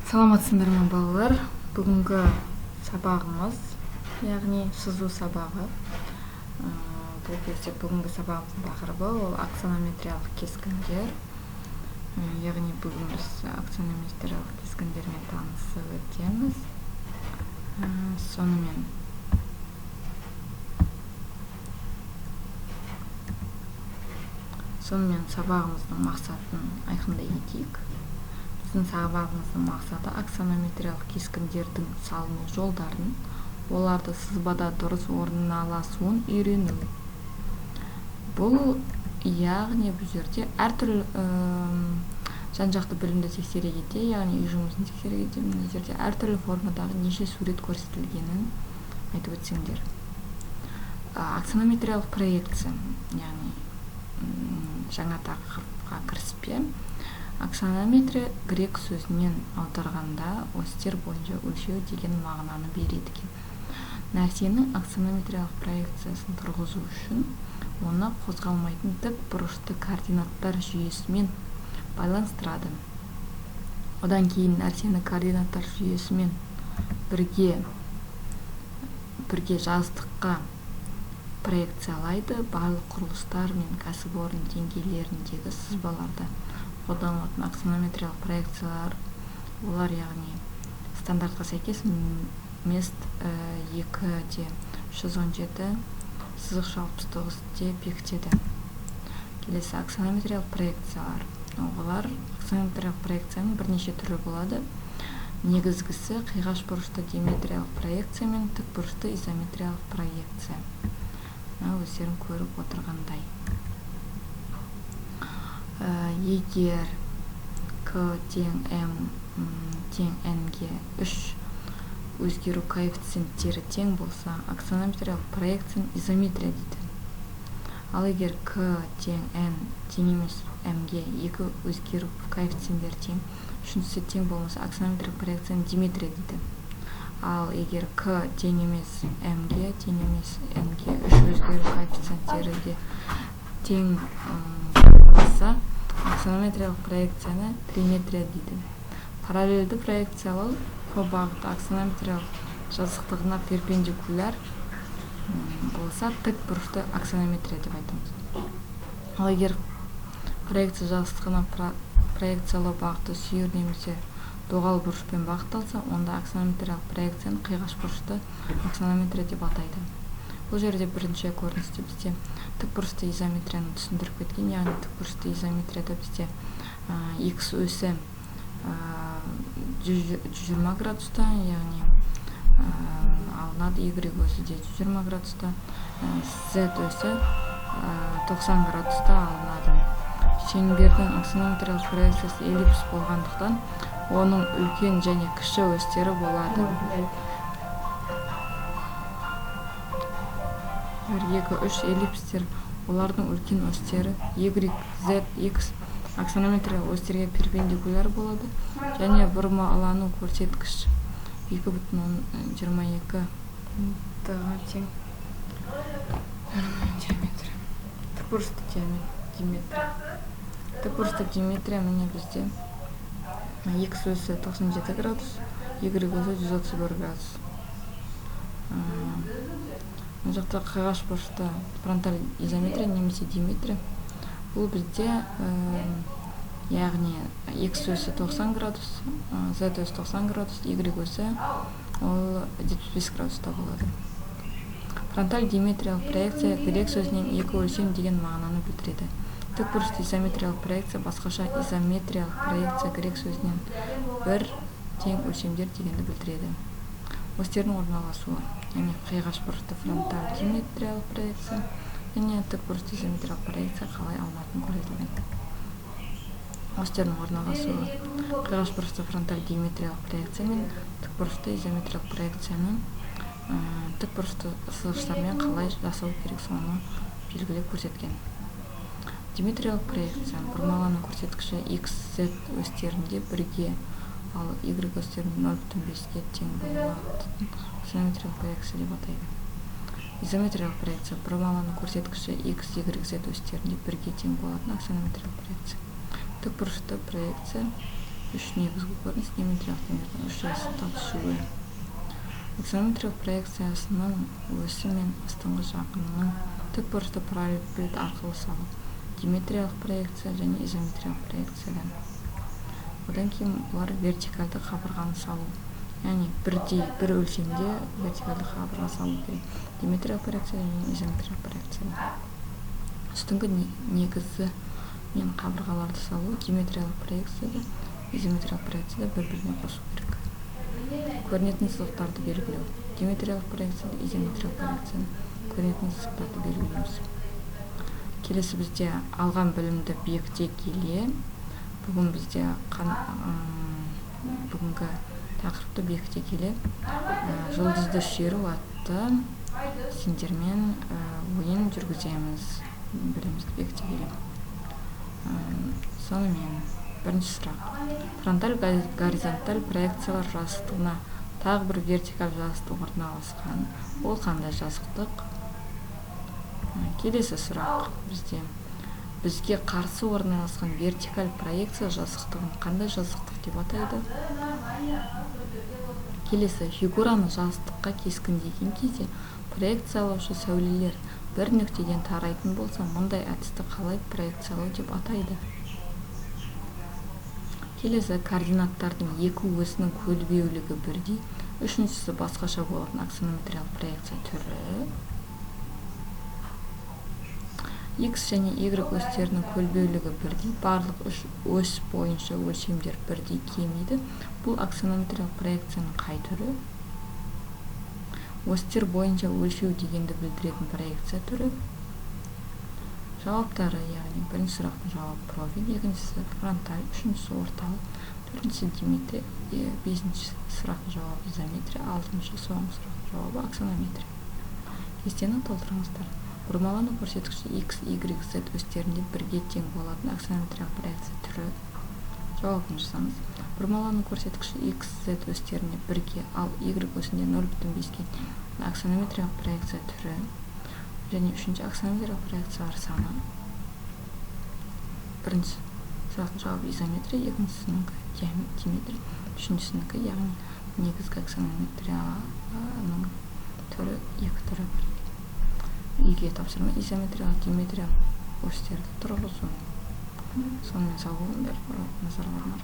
Саламатсыздар ма балалар? Бүгінгі сабағымыз, яғни сызу сабағы. Бұл кезде бүгінгі сабағымыздың тақырыбы ол аксонометриялық кескіндер. Яғни бүгін біз аксонометриялық кескіндермен танысып өтеміз. Сонымен сабағымыздың мақсатын айқындай кетейік. Біздің сабағымыздың мақсаты аксонометриялық кескіндердің салыну жолдарын, оларды сызбада дұрыс орналасуын үйрену. Бұл яғни бұл жерде әртүрлі жан-жақты білімді тексере кете, яғни үй жұмысын тексере кете, мына жерде әртүрлі формадағы неше сурет көрсетілгенін айтып өтсеңдер. Аксонометриялық проекция, яғни жаңа тақырыпқа кіріспе. Аксонометрия грек сөзінен аударғанда осьтер бойынша өлшеу деген мағынаны береді екен. Нәрсенің аксонометриялық проекциясын тұрғызу үшін оны қозғалмайтын тік бұрышты координаттар жүйесімен байланыстырады. Одан кейін нәрсені координаттар жүйесімен бірге жазықтыққа проекциялайды. Барлық құрылыстар мен кәсіпорын деңгейлеріндегі сызбаларда қолданылатын аксонометриялық проекциялар, олар яғни стандартқа сәйкес мест 2/317 сызықша 69 бекітеді. Келесі аксонометриялық проекциялар. Олар аксонометриялық проекцияның бірнеше түрі болады. Негізгісі қиғаш бұрышты диметриялық проекция мен тік бұрышты изометриялық проекция. Өздерің көріп отырғандай. Егер К тең М тең N-ге 3 өзгеру коэффициенттері тең болса, аксонометриялық проекцияны изометрия дейді. Ал егер К тең N тең емес М-ге 2 өзгеру коэффициенттері тең, үшіншісі тең болмаса, аксонометриялық проекцияны диметрия дейді. Ал егер К тең емес М-ге тең емес N-ге 3 өзгеру коэффициенттері де тең болса, аксонометриялық проекцияны триметрия дейді. Параллельді проекциялау К бағыты аксонометриялық жазықтығына перпендикуляр болса, тік бұрышты аксонометрия деп айтамыз. Ал егер проекция жазықтығына проекциялау бағыты сүйір немесе доғал бұрышпен бағытталса, онда аксонометриялық проекцияны қиғаш бұрышты аксонометрия деп атайды. Бұл жерде бірінші көріністе бізде тік бұрышты изометрияны түсіндіріп кеткен, яғни тік бұрышты изометрияда бізде X өсі 120 градуста, яғни алынады, Y өсі де 120 градуста, Z өсі 90 градуста алынады. Шеңбердің аксонометриялық проекциясы эллипс болғандықтан, оның үлкен және кіші өстері болады. 1, 2, 3 эллипстер, олардың үлкен өстері Y, Z, X аксонометриялық өстерге перпендикуляр болады, және бұрмалану көрсеткіш 2,22 тең диаметр. Тік бұрышты диметрия. Тік бұрышты диметрия міне бізде X өсі 97 градус, Y өсі 131 градус. Бұл жақта қиғаш бұрышты фронталь изометрия немесе диметрия. Бұл бізде яғни X өсі 90 градус, Z өсі 90 градус, Y өсі 75 градуста болады. Фронталь диметриялық проекция грек сөзінен екі өлшем деген мағынаны білдіреді. Тік бұрышты изометриялық проекция басқаша изометриялық проекция грек сөзінен бір тең өлшемдер дегенді білдіреді. Осьтердің орналасуы, яғни қиғаш бұрышты фронталь диметриялық проекция және тік бұрышты изометриялық проекция қалай алынатынын көрсетілген. Осьтердің орналасуы, қиғаш бұрышты фронталь диметриялық проекция мен тік бұрышты изометриялық проекцияның тік бұрышты сызғыштармен қалай жасау керек соны белгілеп көрсеткен. Диметриялық проекция бұрмалану көрсеткіші X, Z өстерінде бірге, ал Y өстерінде 0,5-ге тең болатын аксонометриялық проекция деп атайды. Изометриялық проекция бұрмалану көрсеткіші X, Y, Z өстерінде бірге тең болатын аксонометриялық проекция. Тік бұрышты проекция үш негізгі көрініс геометриялық теңдердің үш жасытық түсуі. Аксонометриялық проекциясының өсі мен астыңғы жағының тікбұрышты параллель арқылы салу. Геометриялық проекция және изометриялық проекциядан. Одан кейін бұлар вертикальді қабырғаны салу. Яғни бір өлшемде вертикальді қабырға салу керек. Геометриялық проекция және изометриялық проекция. Үстіңгі негізі мен қабырғаларды салу геометриялық проекцияда, изометриялық проекцияда бір-біріне қосу керек. Көрінетін сызықтарды белгілеу. Геометриялық проекцияда, изометриялық проекцияда көрінетін сызықтарды белгілейміз. Келесі бізде алған білімді бекіте келе, бүгінгі тақырыпты бекіте келе, жұлдызды шеру атты сендермен ойын жүргіземіз. Білімізді бекіте келе. Сонымен бірінші сұрақ. Фронталь горизонталь проекциялар жазықтығына тағы бір вертикаль жазықтық орналасқан. Ол қандай жазықтық? Келесі сұрақ бізге қарсы орналасқан вертикаль проекция жазықтығын қандай жазықтық деп атайды? Келесі фигураны жазықтыққа кескіндеген кезде проекциялаушы сәулелер бір нүктеден тарайтын болса, мұндай әдісті қалай проекциялау деп атайды? Келесі координаттардың екі осінің көлбеулігі бірдей, үшіншісі басқаша болатын аксонометриялық проекция түрі. X және Y осьтерінің көлбеулігі бірдей, барлық үш ось бойынша өлшемдер бірдей келмейді. Бұл аксонометриялық проекцияның қай түрі? Осьтер бойынша өлшеу дегенді білдіретін проекция түрі. Жауаптары, яғни бірінші сұрақтың жауабы профиль, екіншісі фронталь, үшіншісі орталық, төртіншісі диметрия, бесінші сұрақтың жауабы изометрия, алтыншы соңғы сұрақтың жауабы аксонометрия. Кестені толтырыңыздар. Бұрмалану көрсеткіші X, Y, Z осьтерінде бірге тең болатын аксонометриялық проекция түрі. Жауабын жасаңыз. Бұрмалану көрсеткіші X, Z осьтерінде бірге, ал Y осінде 0,5-ке аксонометриялық проекция түрі. Және үшінші аксонометриялық проекциялар саны. Бірінші сұрақтың жауабы изометрия, екіншісінікі диметрия, үшіншісінікі, яғни негізгі аксонометрияның түрі, екі түрі бар. Үйге тапсырма изометриялық, диметриялық осьтерді тұрғызу. Сонымен сау болыңдар, назарларыңа рахмет.